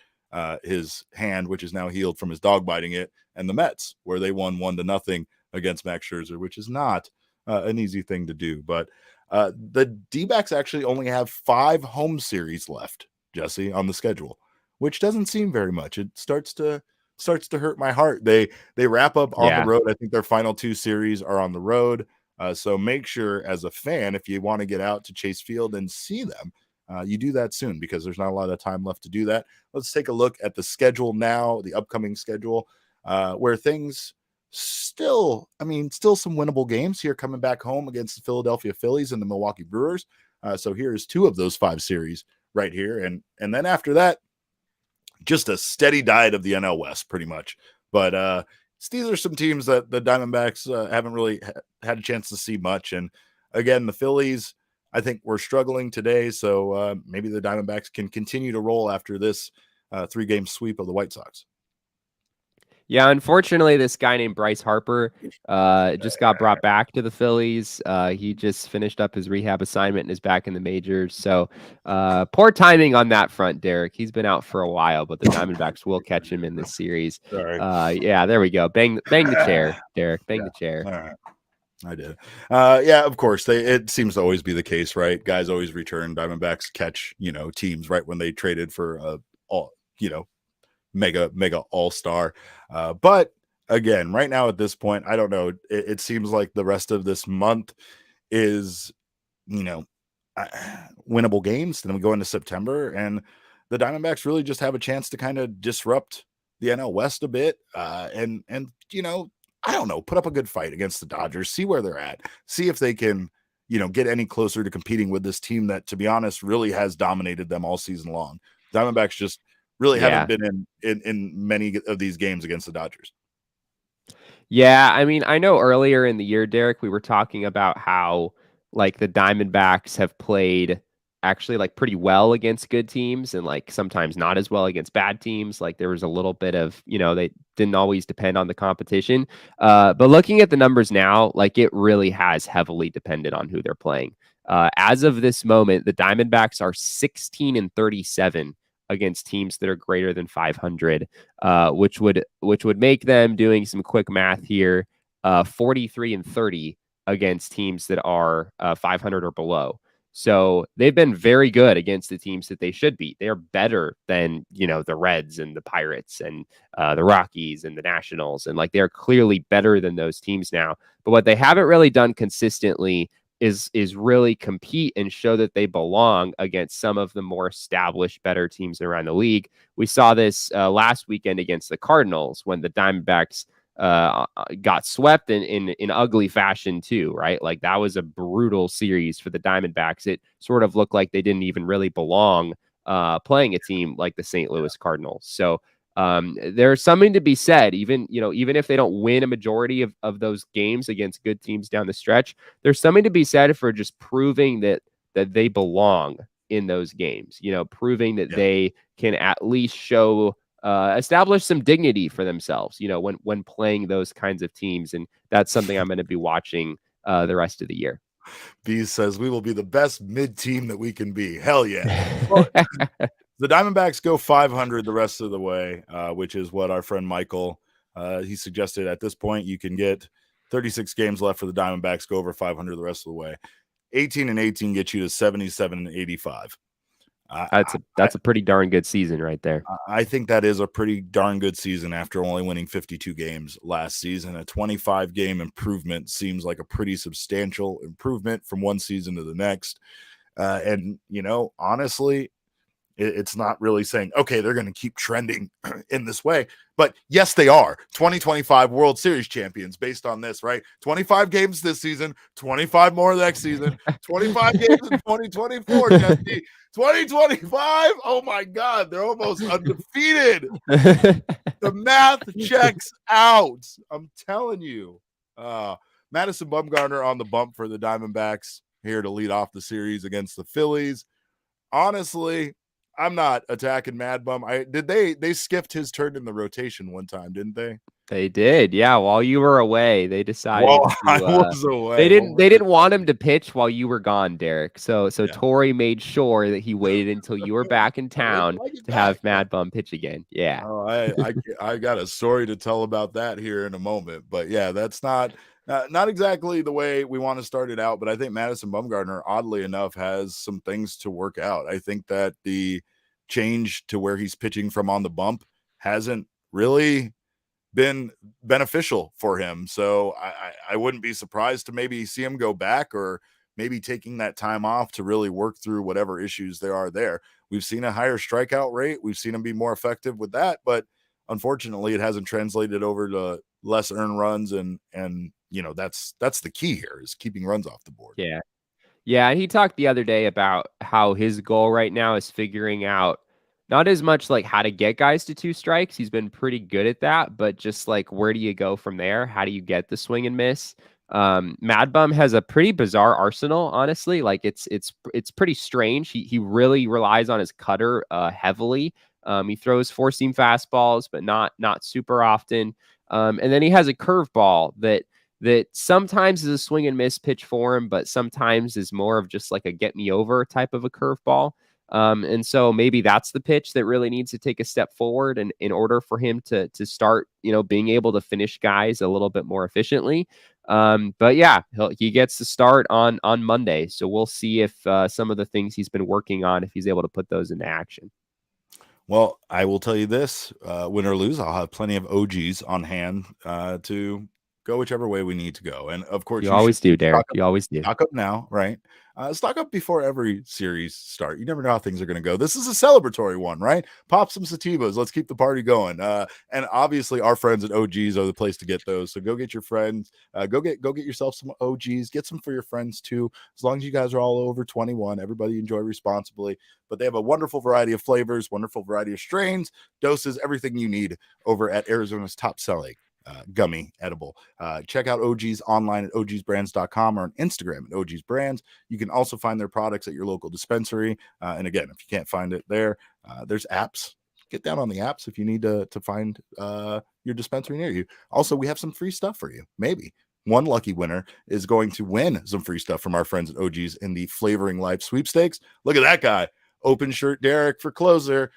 his hand, which is now healed from his dog biting it, and the Mets, where they won 1-0 against Max Scherzer, which is not an easy thing to do. But the D-backs actually only have 5 home series left, Jesse, on the schedule, which doesn't seem very much. It starts to hurt my heart. They wrap up on the road. I think their final 2 series are on the road. So make sure as a fan, if you want to get out to Chase Field and see them, you do that soon because there's not a lot of time left to do that. Let's take a look at the schedule now, the upcoming schedule, where things still some winnable games here coming back home against the Philadelphia Phillies and the Milwaukee Brewers. So here's 2 of those 5 series right here. And then after that, just a steady diet of the NL West, pretty much. But these are some teams that the Diamondbacks haven't really had a chance to see much. And again, the Phillies, I think, were struggling today. So maybe the Diamondbacks can continue to roll after this 3-game sweep of the White Sox. Yeah, unfortunately, this guy named Bryce Harper just got brought back to the Phillies. He just finished up his rehab assignment and is back in the majors. So poor timing on that front, Derek. He's been out for a while, but the Diamondbacks will catch him in this series. Yeah, there we go. Bang the chair, Derek. Bang the chair. All right. I did. Yeah, of course. It seems to always be the case, right? Guys always return. Diamondbacks catch, teams right when they traded for mega all-star. But again, right now at this point, I don't know. It seems like the rest of this month is, winnable games. Then we go into September, and the Diamondbacks really just have a chance to kind of disrupt the NL West a bit. And I don't know, put up a good fight against the Dodgers, see where they're at, see if they can, get any closer to competing with this team that, to be honest, really has dominated them all season long. Diamondbacks just really haven't been in many of these games against the Dodgers. Yeah, I mean, I know earlier in the year, Derek, we were talking about how the Diamondbacks have played actually pretty well against good teams and sometimes not as well against bad teams. There was a little bit of, they didn't always depend on the competition. But looking at the numbers now, it really has heavily depended on who they're playing. As of this moment, the Diamondbacks are 16-37 against teams that are greater than 500, which would make them, doing some quick math here, 43-30 against teams that are 500 or below. So they've been very good against the teams that they should beat. They are better than, the Reds and the Pirates and the Rockies and the Nationals. And they're clearly better than those teams now. But what they haven't really done consistently is really compete and show that they belong against some of the more established, better teams around the league. We saw this last weekend against the Cardinals when the Diamondbacks got swept in ugly fashion too, right? That was a brutal series for the Diamondbacks. It sort of looked like they didn't even really belong playing a team like the St. Louis Cardinals. So there's something to be said, even if they don't win a majority of those games against good teams down the stretch, there's something to be said for just proving that they belong in those games, proving that they can at least show, establish some dignity for themselves, when playing those kinds of teams. And that's something I'm going to be watching the rest of the year. Bees says we will be the best mid team that we can be. Hell yeah. The Diamondbacks go 500 the rest of the way, which is what our friend Michael he suggested. At this point, you can get 36 games left for the Diamondbacks, go over 500 the rest of the way. 18-18 gets you to 77-85. That's a pretty darn good season right there. I think that is a pretty darn good season after only winning 52 games last season. A 25-game improvement seems like a pretty substantial improvement from one season to the next. And, honestly, it's not really saying, okay, they're going to keep trending in this way. But yes, they are 2025 World Series champions based on this, right? 25 games this season, 25 more next season, 25 games in 2024, Jesse. 2025. Oh my God, they're almost undefeated. The math checks out. I'm telling you. Madison Bumgarner on the bump for the Diamondbacks here to lead off the series against the Phillies. Honestly, I'm not attacking Mad Bum. They skipped his turn in the rotation one time, didn't they? They did, yeah. While you were away, they decided to. I was away. They didn't want him to pitch while you were gone, Derek. So Yeah. Torey made sure that he waited until you were back in town to have Mad Bum pitch again. Yeah. Oh, I got a story to tell about that here in a moment, but yeah, that's not exactly the way we want to start it out. But I think Madison Bumgarner, oddly enough, has some things to work out. I think that the change to where he's pitching from on the bump hasn't really been beneficial for him. So I wouldn't be surprised to maybe see him go back, or maybe taking that time off to really work through whatever issues there are there. We've seen a higher strikeout rate. We've seen him be more effective with that, but unfortunately it hasn't translated over to less earned runs. And that's the key here, is keeping runs off the board. Yeah. Yeah. And he talked the other day about how his goal right now is figuring out not as much like how to get guys to 2 strikes. He's been pretty good at that, but just like, where do you go from there? How do you get the swing and miss? Mad Bum has a pretty bizarre arsenal, honestly. Like it's pretty strange. He really relies on his cutter heavily. He throws 4-seam fastballs, but not super often. And then he has a curveball that sometimes is a swing and miss pitch for him, but sometimes is more of just like a get me over type of a curveball. And so maybe that's the pitch that really needs to take a step forward, and in order for him to start, being able to finish guys a little bit more efficiently. But yeah, he gets to start on Monday. So we'll see if some of the things he's been working on, if he's able to put those into action. Well, I will tell you this, win or lose, I'll have plenty of OGs on hand to go whichever way we need to go. And of course, you always do, Derek. You always do. Stock up now, right? Stock up before every series start. You never know how things are going to go. This is a celebratory one, right? Pop some sativas. Let's keep the party going. And obviously, our friends at OGs are the place to get those. So go get your friends. Go get yourself some OGs. Get some for your friends too. As long as you guys are all over 21, everybody enjoy responsibly. But they have a wonderful variety of flavors, wonderful variety of strains, doses, everything you need over at Arizona's top selling gummy edible. Check out OGs online at ogsbrands.com or on Instagram at ogsbrands. You can also find their products at your local dispensary. And again, if you can't find it there, there's apps. Get down on the apps if you need to find your dispensary near you. Also, we have some free stuff for you. Maybe one lucky winner is going to win some free stuff from our friends at OGs in the Flavoring Life sweepstakes. Look at that guy. Open shirt Derek for closer.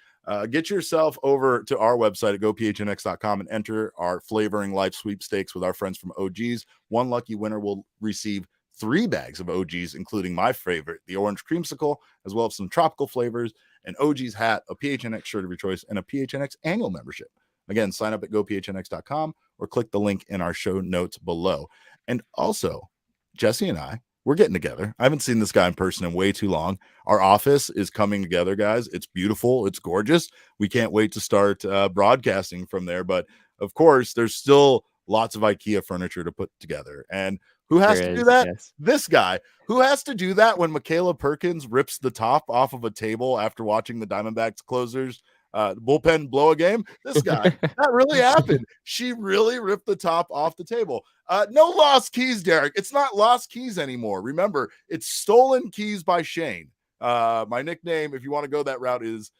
Get yourself over to our website at gophnx.com and enter our Flavoring Life sweepstakes with our friends from OGs. One lucky winner will receive 3 bags of OGs, including my favorite, the orange creamsicle, as well as some tropical flavors, an OGs hat, a PHNX shirt of your choice, and a PHNX annual membership. Again, sign up at gophnx.com or click the link in our show notes below. And also, Jesse and we're getting together. I haven't seen this guy in person in way too long. Our office is coming together, guys. It's beautiful. It's gorgeous. We can't wait to start broadcasting from there. But of course, there's still lots of IKEA furniture to put together. And who has to do that? Yes. This guy. Who has to do that when Michaela Perkins rips the top off of a table after watching the Diamondbacks closers bullpen blow a game? This guy. That really happened. She really ripped the top off the table. No lost keys, Derek. It's not lost keys anymore. Remember, it's stolen keys by Shane. My nickname, if you want to go that route, is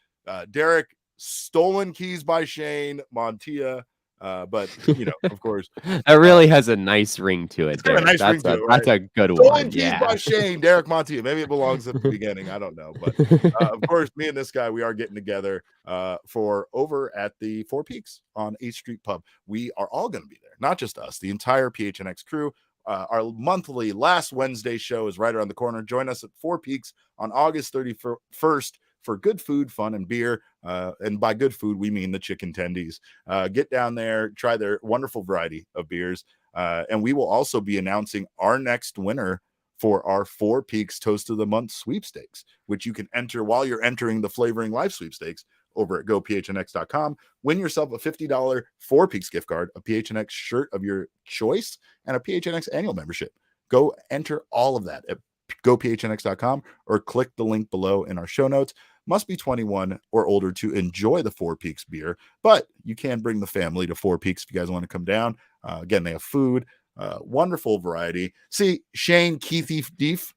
Derek Stolen Keys by Shane Montilla. But of course, That really has a nice ring to it. it's got a nice ring to it, right? That's a good Stolen one. keys Yeah. by Shane, Derek Montiel. Maybe it belongs at the beginning. I don't know. But of course, me and this guy, we are getting together for over at the Four Peaks on 8th Street Pub. We are all going to be there, not just us, the entire PHNX crew. Our monthly last Wednesday show is right around the corner. Join us at Four Peaks on August 31st for good food, fun, and beer. And by good food, we mean the chicken tendies. Get down there, try their wonderful variety of beers. And we will also be announcing our next winner for our Four Peaks Toast of the Month sweepstakes, which you can enter while you're entering the Flavoring Life sweepstakes over at gophnx.com. Win yourself a $50 Four Peaks gift card, a PHNX shirt of your choice, and a PHNX annual membership. Go enter all of that at gophnx.com or click the link below in our show notes. Must be 21 or older to enjoy the Four Peaks beer, but you can bring the family to Four Peaks if you guys want to come down. Again, they have food, wonderful variety. See, Shane Keithy Deef.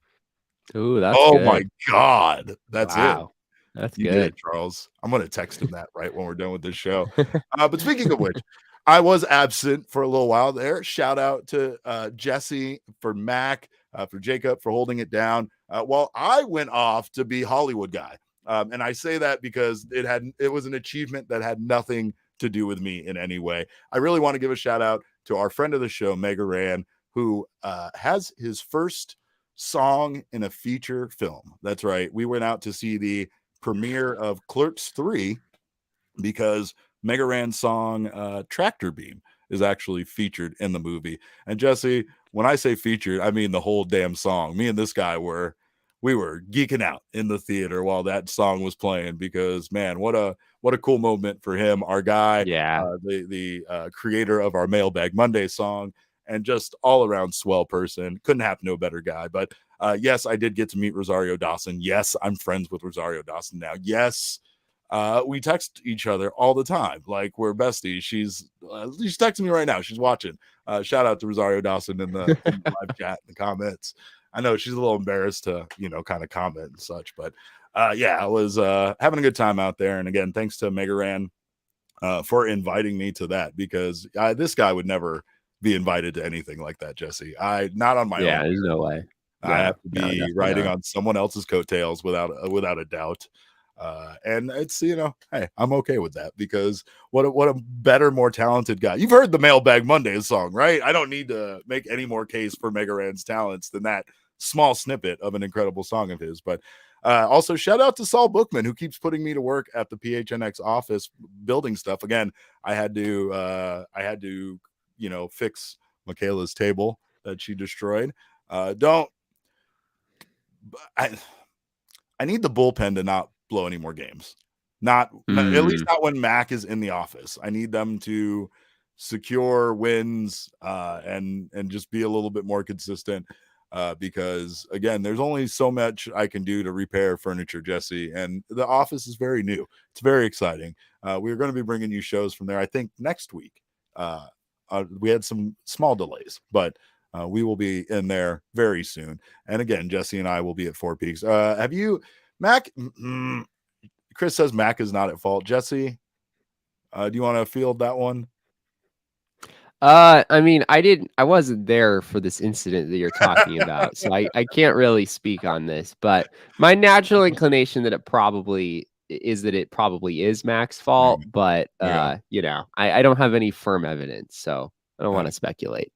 Ooh, that's Oh good. my God. That's it. That's You good. did it, Charles. I'm going to text him that right when we're done with this show. But speaking of which, I was absent for a little while there. Shout out to Jesse, for Mac, for Jacob, for holding it down while I went off to be Hollywood guy. And I say that because it was an achievement that had nothing to do with me in any way. I really want to give a shout out to our friend of the show, Mega Ran, who has his first song in a feature film. That's right. We went out to see the premiere of Clerks 3 because Mega Ran's song Tractor Beam is actually featured in the movie. And Jesse, when I say featured, I mean the whole damn song. Me and this guy were geeking out in the theater while that song was playing because, man, what a cool moment for him, our guy, the creator of our Mailbag Monday song, and just all around swell person. Couldn't happen to a better guy. But yes, I did get to meet Rosario Dawson. Yes, I'm friends with Rosario Dawson now. Yes, we text each other all the time. Like, we're besties. She's texting me right now. She's watching. Shout out to Rosario Dawson in the live chat in the comments. I know she's a little embarrassed to, kind of comment and such, but yeah, I was having a good time out there. And again, thanks to Mega Ran for inviting me to that, because this guy would never be invited to anything like that, Jesse. Not on my own. Yeah, there's no way. I have to be riding on someone else's coattails without a doubt. And it's, hey, I'm okay with that, because what a better, more talented guy. You've heard the Mailbag Mondays song, right? I don't need to make any more case for Mega Ran's talents than that small snippet of an incredible song of his. But also shout out to Saul Bookman, who keeps putting me to work at the PHNX office building stuff. Again, I had to fix Michaela's table that she destroyed. I need the bullpen to not blow any more games. Not at least not when Mac is in the office. I need them to secure wins and just be a little bit more consistent. Because again, there's only so much I can do to repair furniture, Jesse, and the office is very new. It's very exciting. We're going to be bringing you shows from there, I think, next week. We had some small delays, but we will be in there very soon. And again, Jesse and I will be at Four Peaks. Have you, Mac? Chris says Mac is not at fault. Jesse, do you want to field that one? I mean, I wasn't there for this incident that you're talking about, so I can't really speak on this, but my natural inclination that it probably is Mac's fault, but I don't have any firm evidence, so I don't want to speculate.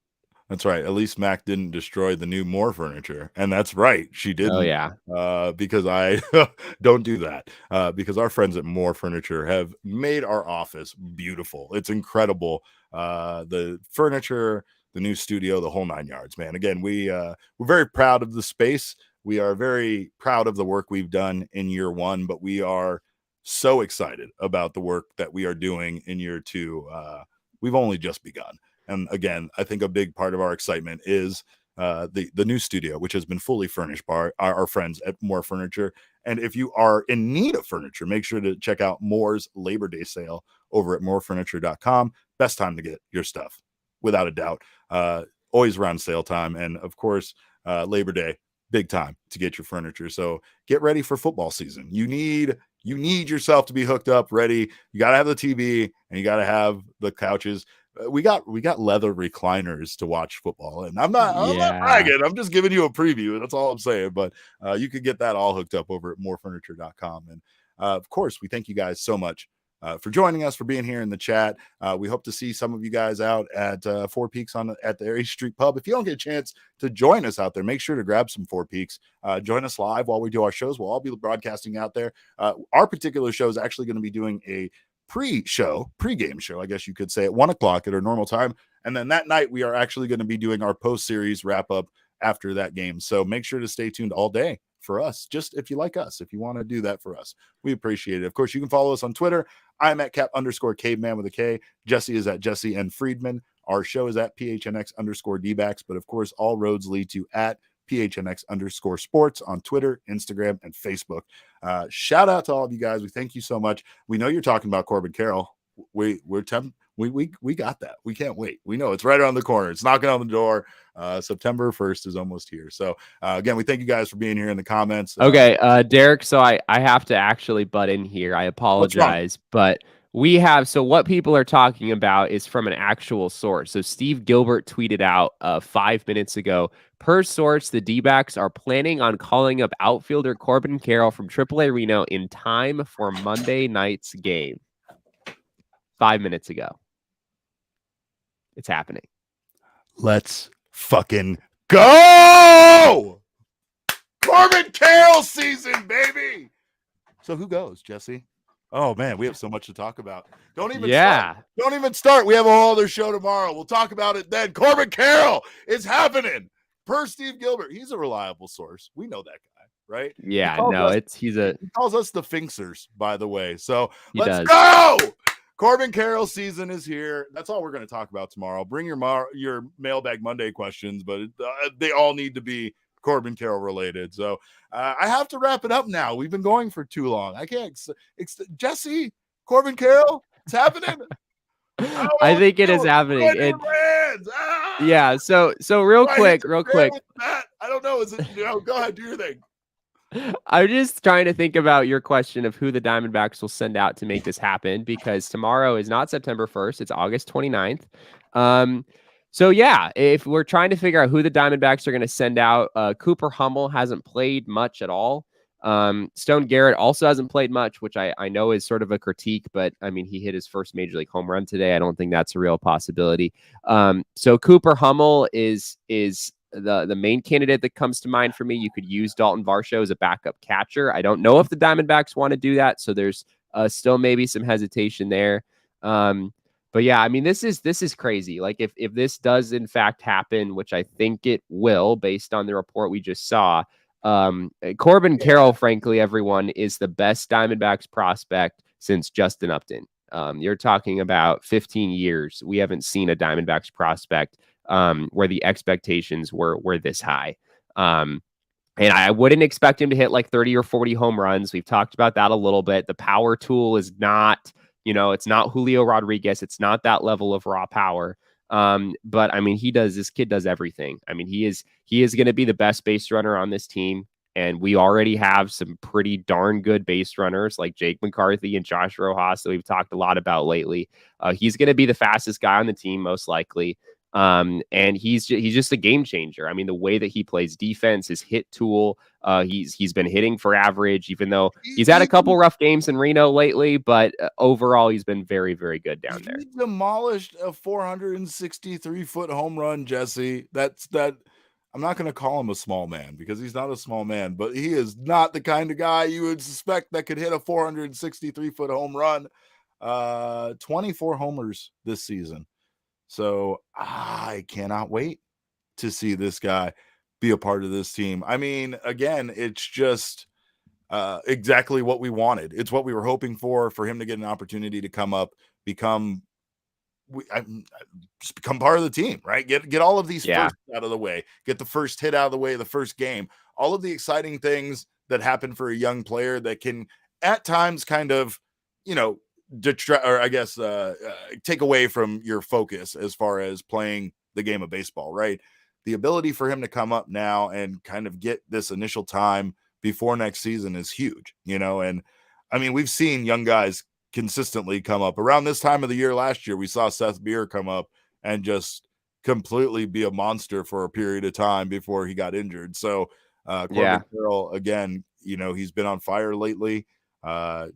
That's right. At least Mac didn't destroy the new More furniture. And that's right. She didn't. Oh, yeah. Because I don't do that. Because our friends at More Furniture have made our office beautiful. It's incredible. The furniture, the new studio, the whole 9 yards, man. Again, we're very proud of the space. We are very proud of the work we've done in year one, but we are so excited about the work that we are doing in year two. We've only just begun. And again, I think a big part of our excitement is the new studio, which has been fully furnished by our friends at More Furniture. And if you are in need of furniture, make sure to check out Moore's Labor Day sale over at morefurniture.com. Best time to get your stuff, without a doubt. Always around sale time. And of course, Labor Day, big time to get your furniture. So get ready for football season. You need yourself to be hooked up, ready. You got to have the TV and you got to have the couches. we got leather recliners to watch football, and I'm not bragging. I'm just giving you a preview. That's all I'm saying. But you could get that all hooked up over at morefurniture.com. And of course, we thank you guys so much for joining us, for being here in the chat. We hope to see some of you guys out at Four Peaks at the Aries Street Pub. If you don't get a chance to join us out there, make sure to grab some Four Peaks. Join us live while we do our shows. We'll all be broadcasting out there. Our particular show is actually going to be doing a pre-game show, I guess you could say, at 1 o'clock at our normal time. And then that night, we are actually going to be doing our post-series wrap-up after that game. So make sure to stay tuned all day for us. Just if you like us, if you want to do that for us, we appreciate it. Of course, you can follow us on Twitter. I'm at Cap_caveman with a K. Jesse is at Jesse N. Friedman. Our show is at PHNX_DBacks. But of course, all roads lead to at PHNX_sports on Twitter, Instagram, and Facebook. Shout out to all of you guys. We thank you so much. We know you're talking about Corbin Carroll. We got that. We can't wait. We know it's right around the corner. It's knocking on the door. September 1st is almost here. So again, we thank you guys for being here in the comments. Okay, Derek, so I have to actually butt in here. I apologize, but so what people are talking about is from an actual source. So Steve Gilbert tweeted out 5 minutes ago, per source, the D-backs are planning on calling up outfielder Corbin Carroll from AAA Reno in time for Monday night's game. 5 minutes ago. It's happening. Let's fucking go! Corbin Carroll season, baby! So who goes, Jesse? Oh, man, we have so much to talk about. Don't even start. We have a whole other show tomorrow. We'll talk about it then. Corbin Carroll is happening. Per Steve Gilbert. He's a reliable source. We know that guy, right? Yeah, he calls us the Finksers, by the way. So let's go! Corbin Carroll season is here. That's all we're going to talk about tomorrow. Bring your Mailbag Monday questions, but they all need to be Corbin Carroll related. So I have to wrap it up now. We've been going for too long. I can't. Jesse, Corbin Carroll, it's happening. I think it is happening. Yeah. So real quick. I don't know. Is it? Go ahead, do your thing. I'm just trying to think about your question of who the Diamondbacks will send out to make this happen, because tomorrow is not September 1st. It's August 29th. So yeah, if we're trying to figure out who the Diamondbacks are going to send out, Cooper Hummel hasn't played much at all. Stone Garrett also hasn't played much, which I know is sort of a critique, but I mean, he hit his first major league home run today. I don't think that's a real possibility. So Cooper Hummel is the main candidate that comes to mind for me. You could use Dalton Varsho as a backup catcher. I don't know if the Diamondbacks want to do that, so there's still maybe some hesitation there. But yeah, I mean, this is crazy. Like if this does in fact happen, which I think it will, based on the report we just saw, Corbin Carroll, frankly, everyone, is the best Diamondbacks prospect since Justin Upton. You're talking about 15 years. We haven't seen a Diamondbacks prospect where the expectations were this high. And I wouldn't expect him to hit like 30 or 40 home runs. We've talked about that a little bit. The power tool is not, it's not Julio Rodriguez. It's not that level of raw power. But I mean, this kid does everything. I mean, he is going to be the best base runner on this team. And we already have some pretty darn good base runners like Jake McCarthy and Josh Rojas that we've talked a lot about lately. He's going to be the fastest guy on the team, most likely. And he's just a game changer. I mean, the way that he plays defense, his hit tool, he's been hitting for average, even though he's had a couple rough games in Reno lately, but overall he's been very, very good down there. He demolished a 463-foot home run, Jesse. I'm not going to call him a small man because he's not a small man, but he is not the kind of guy you would suspect that could hit a 463-foot home run. 24 homers this season. So I cannot wait to see this guy be a part of this team. I mean, again, it's just exactly what we wanted. It's what we were hoping for him to get an opportunity to come up, become part of the team, right? Get all of these firsts out of the way, get the first hit out of the way, the first game, all of the exciting things that happen for a young player that can at times kind of, take away from your focus as far as playing the game of baseball, right? The ability for him to come up now and kind of get this initial time before next season is huge, and I mean, we've seen young guys consistently come up. Around this time of the year last year, we saw Seth Beer come up and just completely be a monster for a period of time before he got injured. So Corbin Carroll, again, he's been on fire lately. I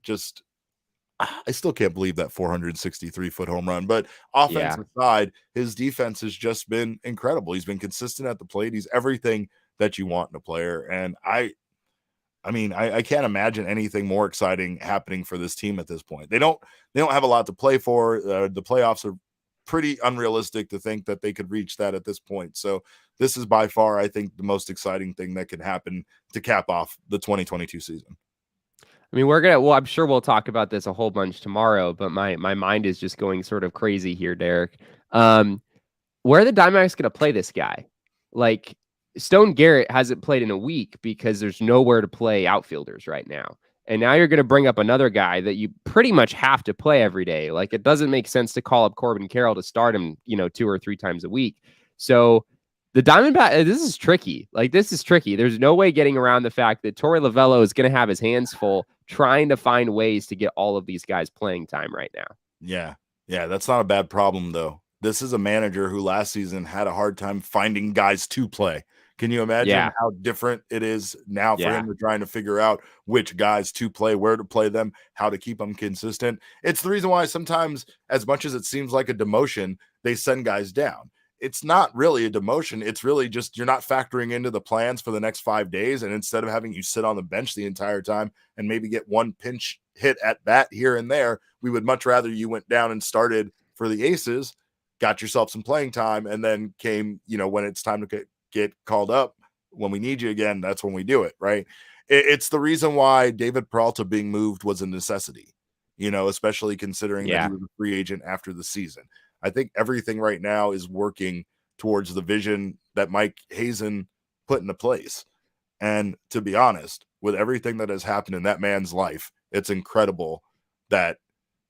still can't believe that 463-foot home run, but offensive side, his defense has just been incredible. He's been consistent at the plate. He's everything that you want in a player. And I can't imagine anything more exciting happening for this team at this point. They don't have a lot to play for. The playoffs are pretty unrealistic to think that they could reach that at this point. So this is by far, I think, the most exciting thing that could happen to cap off the 2022 season. I mean, I'm sure we'll talk about this a whole bunch tomorrow, but my mind is just going sort of crazy here, Derek. Where are the Diamondbacks going to play this guy? Like, Stone Garrett hasn't played in a week because there's nowhere to play outfielders right now. And now you're going to bring up another guy that you pretty much have to play every day. Like, it doesn't make sense to call up Corbin Carroll to start him, 2 or 3 times a week. So the Diamondback, this is tricky. There's no way getting around the fact that Torey Lovullo is going to have his hands full trying to find ways to get all of these guys playing time right now. Yeah, that's not a bad problem, though. This is a manager who last season had a hard time finding guys to play. Can you imagine how different it is now for him to trying to figure out which guys to play, where to play them, how to keep them consistent? It's the reason why sometimes, as much as it seems like a demotion, they send guys down. It's not really a demotion. It's really just you're not factoring into the plans for the next 5 days. And instead of having you sit on the bench the entire time and maybe get one pinch hit at bat here and there, we would much rather you went down and started for the Aces, got yourself some playing time, and then came, when it's time to get called up, when we need you again, that's when we do it, right? It's the reason why David Peralta being moved was a necessity, especially considering that he was a free agent after the season. I think everything right now is working towards the vision that Mike Hazen put into place. And to be honest, with everything that has happened in that man's life, it's incredible that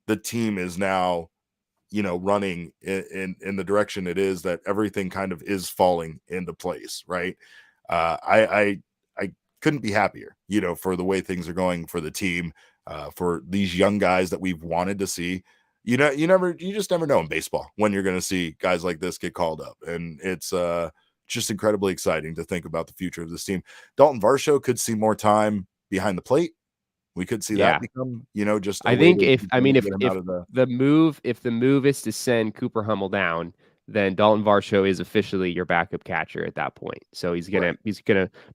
the team is now, running in the direction it is, that everything kind of is falling into place, right? I couldn't be happier, for the way things are going for the team, for these young guys that we've wanted to see. You just never know in baseball when you're going to see guys like this get called up. And it's just incredibly exciting to think about the future of this team. Dalton Varsho could see more time behind the plate. We could see that become, just. I think if the move is to send Cooper Hummel down, then Dalton Varsho is officially your backup catcher at that point. So he's gonna.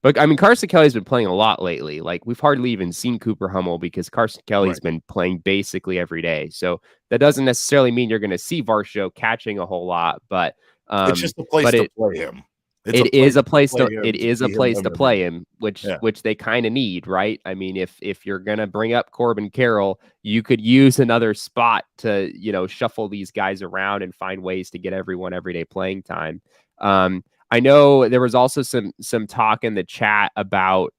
But I mean, Carson Kelly's been playing a lot lately. Like, we've hardly even seen Cooper Hummel because Carson Kelly's been playing basically every day. So that doesn't necessarily mean you're going to see Varsho catching a whole lot, but it's just a place to play him. It is a place to play him, which they kind of need, right? I mean, if you're gonna bring up Corbin Carroll, you could use another spot to shuffle these guys around and find ways to get everyone everyday playing time. I know there was also some talk in the chat about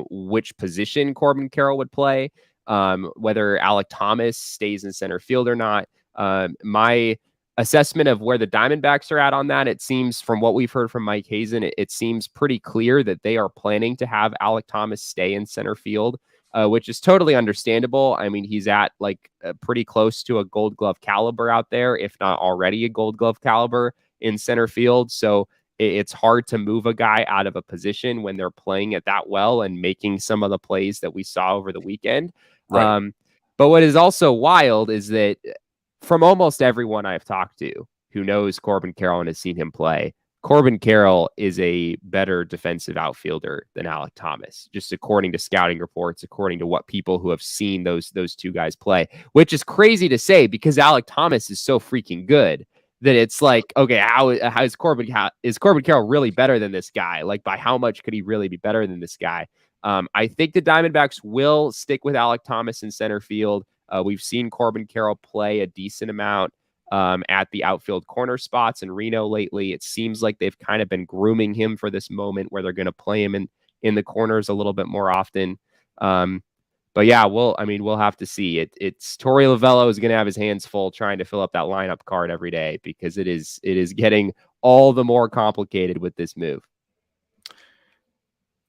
which position Corbin Carroll would play, whether Alek Thomas stays in center field or not. My assessment of where the Diamondbacks are at on that, it seems, from what we've heard from Mike Hazen, it seems pretty clear that they are planning to have Alek Thomas stay in center field, which is totally understandable. I mean, he's at pretty close to a Gold Glove caliber out there, if not already a Gold Glove caliber in center field. So it's hard to move a guy out of a position when they're playing it that well and making some of the plays that we saw over the weekend. Right. But what is also wild is that from almost everyone I've talked to who knows Corbin Carroll and has seen him play, Corbin Carroll is a better defensive outfielder than Alek Thomas, just according to scouting reports, according to what people who have seen those two guys play, which is crazy to say because Alek Thomas is so freaking good that it's like, okay, how is Corbin Carroll really better than this guy? Like, by how much could he really be better than this guy? I think the Diamondbacks will stick with Alek Thomas in center field. We've seen Corbin Carroll play a decent amount at the outfield corner spots in Reno lately. It seems like they've kind of been grooming him for this moment where they're going to play him in the corners a little bit more often. But yeah, we'll have to see. It's Torey Lovullo is going to have his hands full trying to fill up that lineup card every day because it is getting all the more complicated with this move.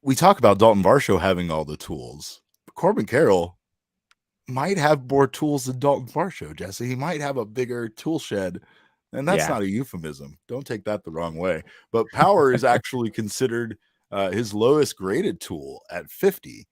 We talk about Dalton Varsho having all the tools. Corbin Carroll might have more tools than Dalton Varsho, Jesse. He might have a bigger tool shed, and that's Yeah. not a euphemism. Don't take that the wrong way. But power is actually considered his lowest graded tool at 50.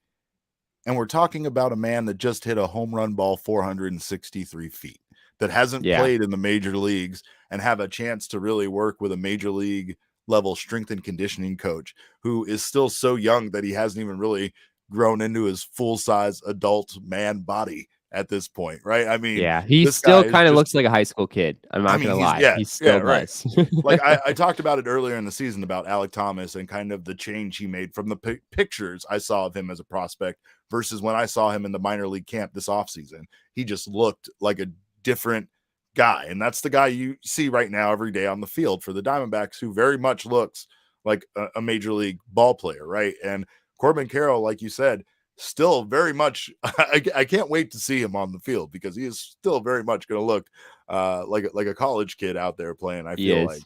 And we're talking about a man that just hit a home run ball 463 feet, that hasn't Yeah. played in the major leagues and have a chance to really work with a major league level strength and conditioning coach who is still so young that he hasn't even really grown into his full size adult man body at this point, right? I mean, Yeah. He this guy still is kind of just, looks like a high school kid. I'm I not mean, going to he's, lie. He still right. does. Like I talked about it earlier in the season about Alec Thomas and kind of the change he made from the pictures I saw of him as a prospect versus when I saw him in the minor league camp this offseason. He just looked like a different guy. And that's the guy you see right now every day on the field for the Diamondbacks, who very much looks like a major league ball player, right? And Corbin Carroll, like you said, still very much, I can't wait to see him on the field because he is still very much going to look like a college kid out there playing. I He feel like is.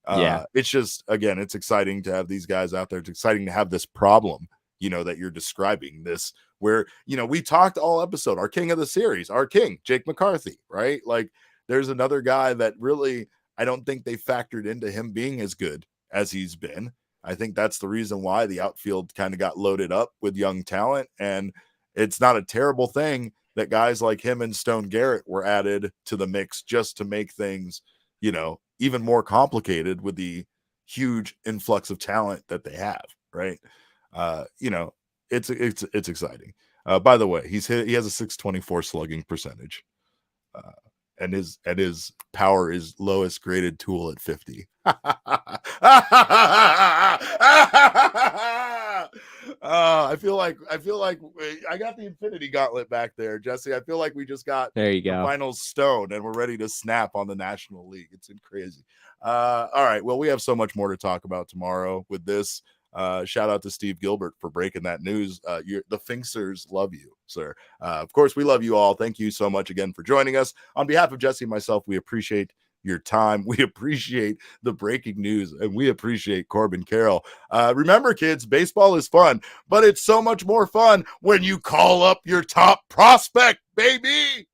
Yeah. it's just, again, it's exciting to have these guys out there. It's exciting to have this problem, that you're describing, this where, we talked all episode, our king of the series, our king, Jake McCarthy, right? Like there's another guy that really, I don't think they factored into him being as good as he's been. I think that's the reason why the outfield kind of got loaded up with young talent. And it's not a terrible thing that guys like him and Stone Garrett were added to the mix just to make things, even more complicated with the huge influx of talent that they have, right? It's exciting. By the way, he has a 624 slugging percentage. And his power is lowest graded tool at 50. I feel like I got the Infinity Gauntlet back there, Jesse. I feel like we just got There you the go. final stone and we're ready to snap on the National League. It's crazy. All right. Well, we have so much more to talk about tomorrow with this. Shout out to Steve Gilbert for breaking that news. The Finksers love you, sir. Of course, we love you all. Thank you so much again for joining us. On behalf of Jesse and myself, we appreciate your time. We appreciate the breaking news, and we appreciate Corbin Carroll. Remember, kids, baseball is fun, but it's so much more fun when you call up your top prospect, baby.